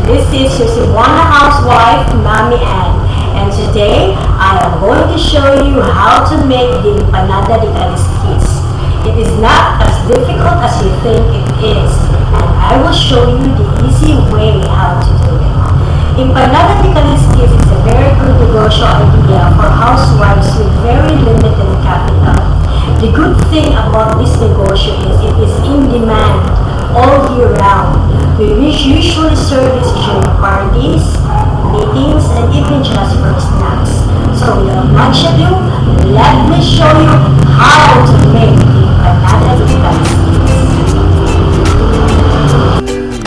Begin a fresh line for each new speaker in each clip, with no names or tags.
This is your Cebuana Housewife, Mami Ann, and today I am going to show you how to make the Empanada de Kaliskis. It is not as difficult as you think it is, and I will show you the easy way how to do it. Empanada de Kaliskis is a very good negosyo idea for housewives with very limited capital. The good thing about this negosyo is it is in demand all year round. We usually serve this during parties, meetings, and even just for snacks. So without much ado, let me show you how to make the Empanada de Kaliskis.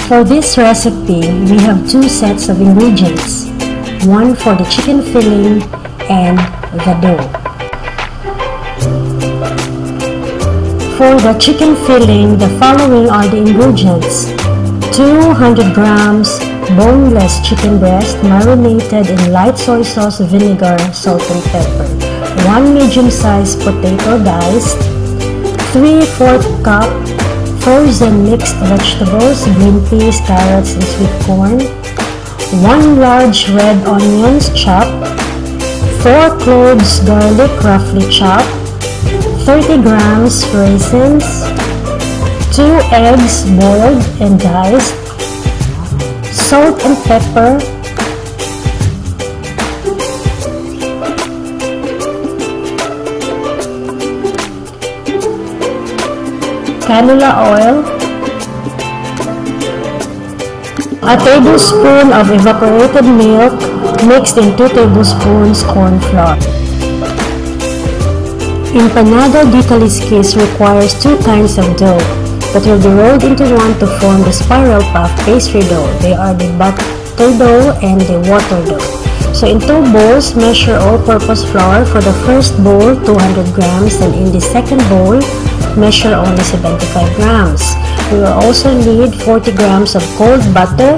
For this recipe, we have two sets of ingredients, one for the chicken filling and the dough. For the chicken filling, the following are the ingredients: 200 grams boneless chicken breast marinated in light soy sauce, vinegar, salt, and pepper, 1 medium-sized potato diced, 3/4 cup frozen mixed vegetables, green peas, carrots, and sweet corn, 1 large red onions chopped, 4 cloves garlic roughly chopped, 30 grams raisins, 2 eggs boiled and diced, salt and pepper, canola oil, a tablespoon of evaporated milk mixed in 2 tablespoons corn flour. Empanada de Kaliskis requires 2 kinds of dough that will be rolled into one to form the spiral puff pastry dough. They are the butter dough and the water dough. So in 2 bowls, measure all-purpose flour. For the first bowl, 200 grams, and in the second bowl, measure only 75 grams. We will also need 40 grams of cold butter,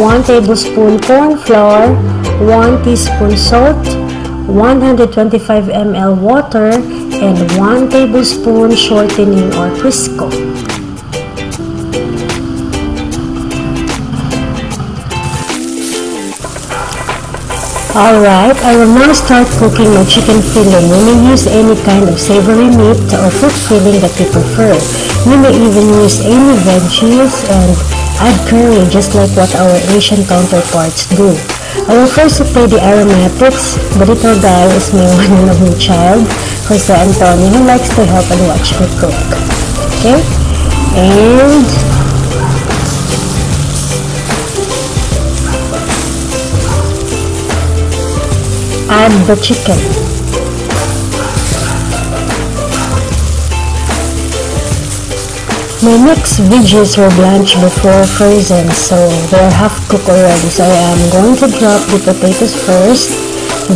1 tablespoon corn flour, 1 teaspoon salt, 125 ml water, and 1 tablespoon shortening or Crisco. Alright, I will now start cooking my chicken filling. You may use any kind of savory meat or fruit filling that you prefer. You may even use any veggies and add curry just like what our Asian counterparts do. I will first apply the aromatics. The little guy is my one and only child, Jose Antonio, who likes to help and watch me cook. Okay? And add the chicken. My mixed veggies were blanched before frozen, so they're half cooked already. So I am going to drop the potatoes first,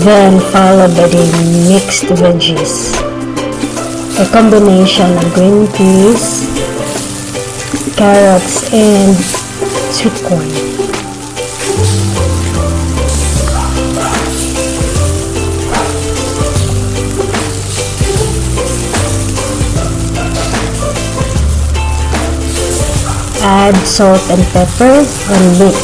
then followed by the mixed veggies. A combination of green peas, carrots, and sweet corn. Add salt and pepper and mix.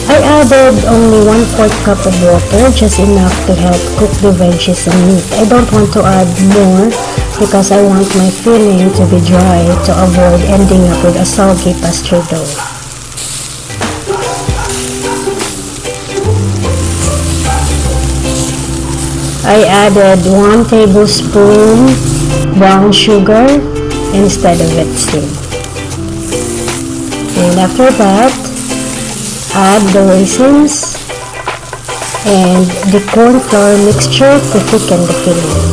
I added only 1/4 cup of water, just enough to help cook the veggies and meat. I don't want to add more because I want my filling to be dry to avoid ending up with a soggy pastry dough. I added 1 tablespoon brown sugar instead of it steam. And after that, add the raisins and the corn flour mixture to thicken the filling.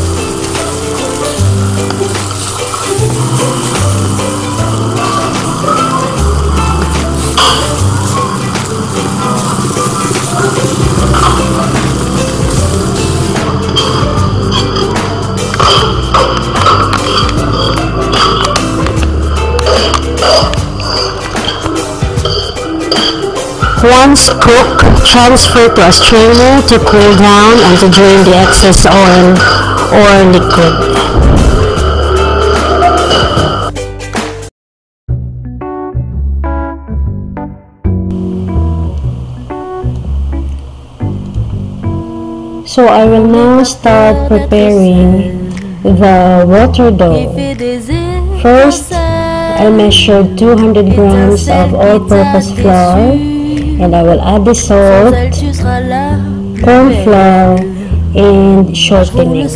Once cooked, transfer to a strainer to cool down and to drain the excess oil or liquid. So I will now start preparing the water dough. First, I measured 200 grams of all-purpose flour, and I will add the salt, corn flour, and shortening.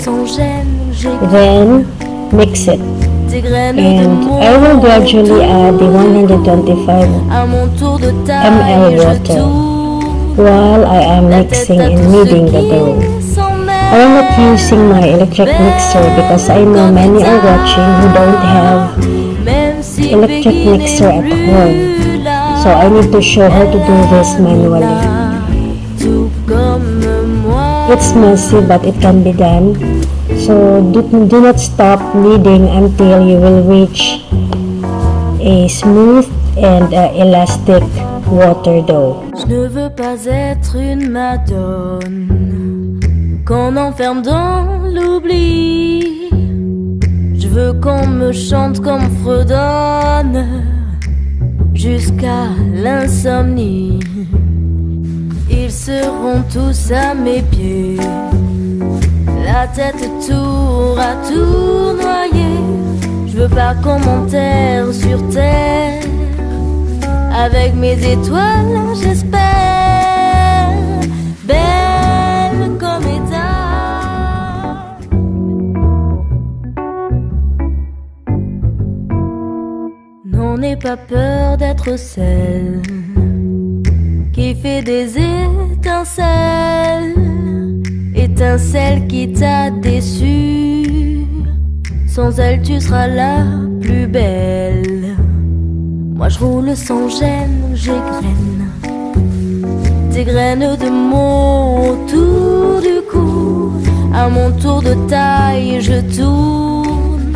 Then mix it, and I will gradually add the 125 ml water while I am mixing and kneading the dough. I am not using my electric mixer because I know many are watching who don't have electric mixer at home. So I need to show how to do this manually. It's messy, but it can be done. So do not stop kneading until you will reach a smooth and elastic water dough.
Je ne veux pas être une madone qu'on enferme dans l'oubli. Je veux qu'on me chante comme fredonne jusqu'à l'insomnie. Ils seront tous à mes pieds, la tête tour à tournoyer. Je veux pas qu'on m'enterre sur terre. Avec mes étoiles, j'espère, belle comme état. Non, n'aie pas peur d'être celle qui fait des étincelles, étincelle qui t'a déçu. Sans elle, tu seras la plus belle. Moi je roule sans gêne, j'égrène des graines de mots autour du cou. À mon tour de taille, je tourne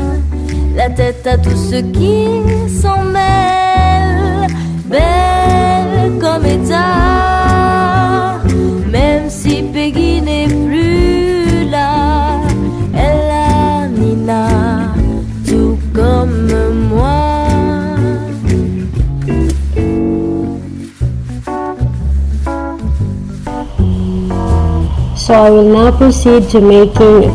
la tête à tous ceux qui s'en mêlent. Belle comme état, même si Peggy n'est plus là, elle a Nina, tout comme moi.
So I will now proceed to making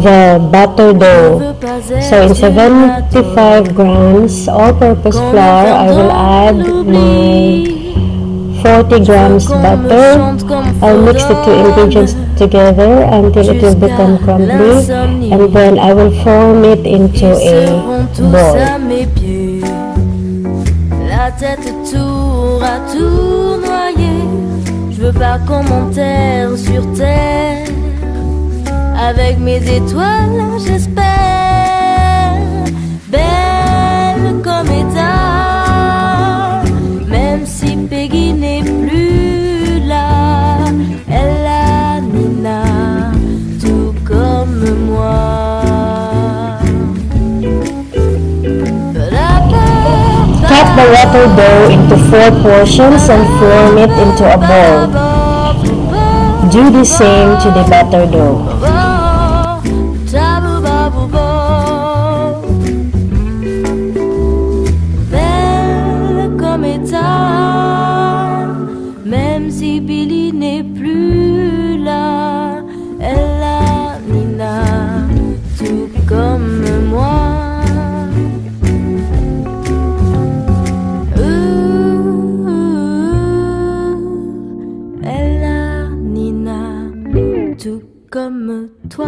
the batter dough. So in 75 grams all-purpose flour, I will add my 40 grams butter. I'll mix the two ingredients together until it will become crumbly, and then I will form it into a ball.
La tête tour à tournoyer. Je veux pas qu'on m'enterre sur terre. Avec mes étoiles, j'espère, belle comme état. Même si Peggy n'est plus là, elle a Nina, tout comme moi.
Cut the water dough into 4 portions and form it into a ball. Do the same to the batter dough.
Belle comme état, même si Billy n'est plus là, elle a Nina, tout comme moi. Comme toi.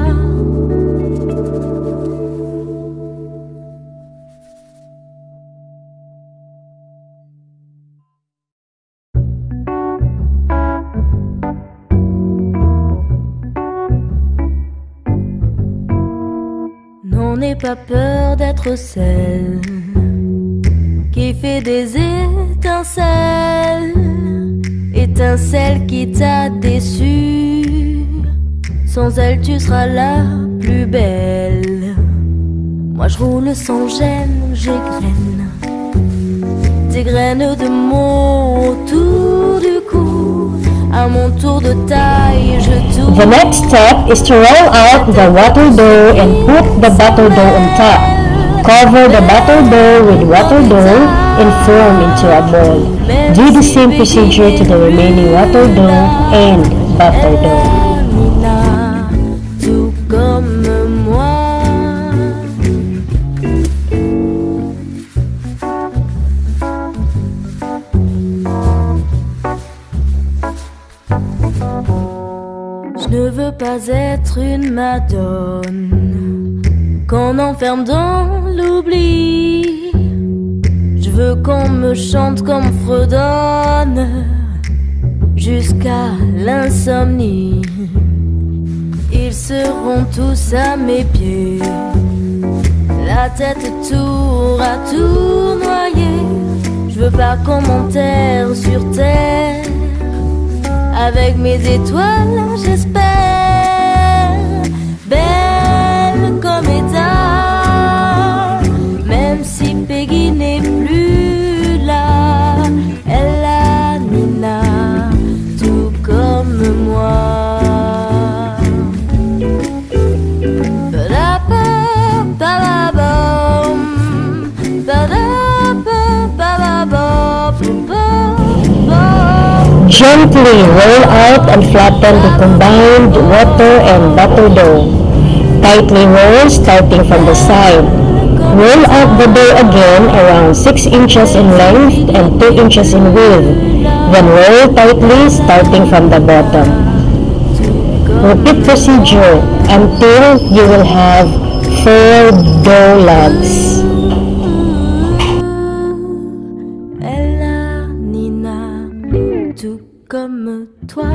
Non, n'aie pas peur d'être celle qui fait des étincelles, étincelle qui t'a déçu. Sans elle, tu seras la plus belle. Moi, je roule sans gêne, j'égrène des graines de mots autour du cou. À mon tour de taille, je tourne.
The next step is to roll out the water dough and put the butter dough on top. Cover the butter dough with water dough and form into a ball. Do the same procedure to the remaining water dough and butter dough.
être une madone qu'on enferme dans l'oubli. Je veux qu'on me chante comme fredonne jusqu'à l'insomnie. Ils seront tous à mes pieds, la tête tour à tour noyée. Je veux pas qu'on m'enterre sur terre, avec mes étoiles j'espère. Belle comme état, même si Peggy n'est plus là. Elle a Nina, tout comme moi.
Gently roll out and flatten the combined water and butter dough. Tightly roll starting from the side. Roll out the dough again around 6 inches in length and 2 inches in width. Then roll tightly starting from the bottom. Repeat procedure until you will have 4 dough logs.
Comme toi.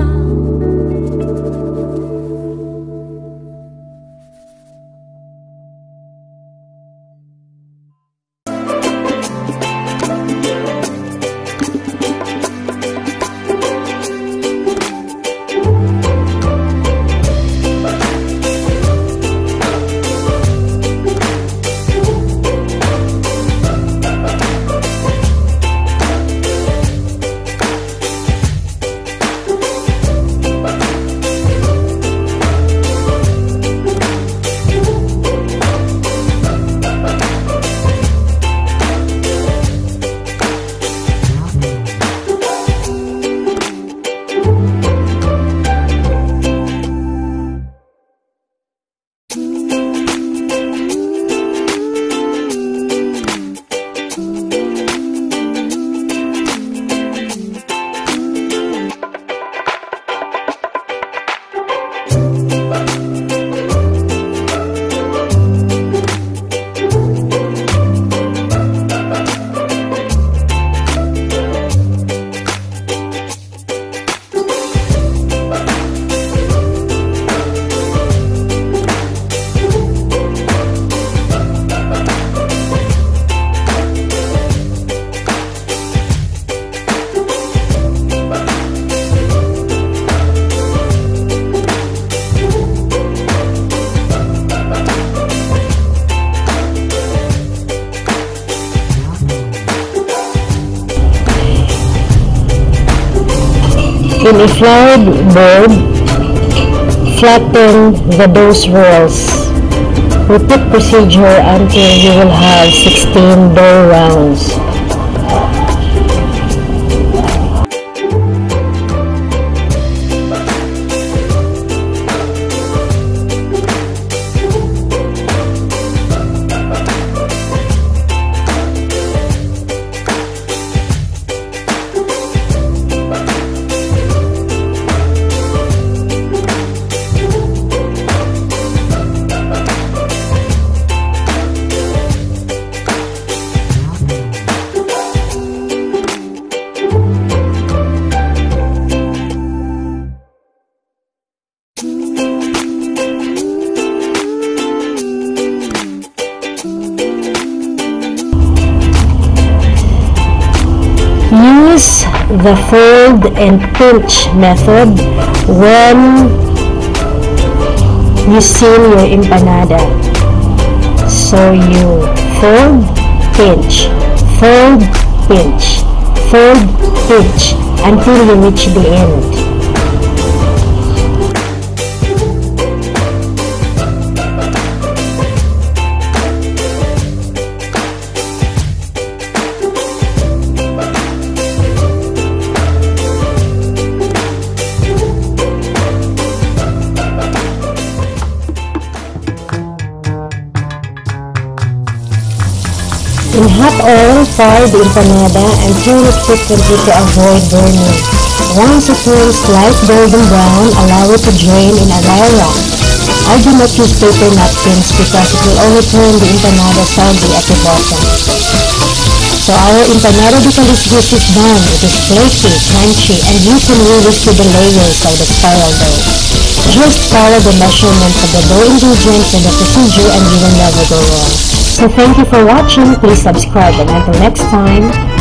In a floured board, flatten the dough rolls. Repeat procedure until you will have 16 dough rounds. Use the fold and pinch method when you seal your empanada. So you fold, pinch, until you reach the end. In hot oil, fry the empanada and turn it frequently to avoid burning. Once it turns light golden brown, allow it to drain in a dry rack. I do not use paper napkins because it will only turn the empanada soggy at the bottom. So our empanada de Kaliskis is done. It is flaky, crunchy, and you can really see the layers of the spiral dough. Just follow the measurements of the dough ingredients and the procedure and you will never go wrong. So thank you for watching. Please subscribe and until next time.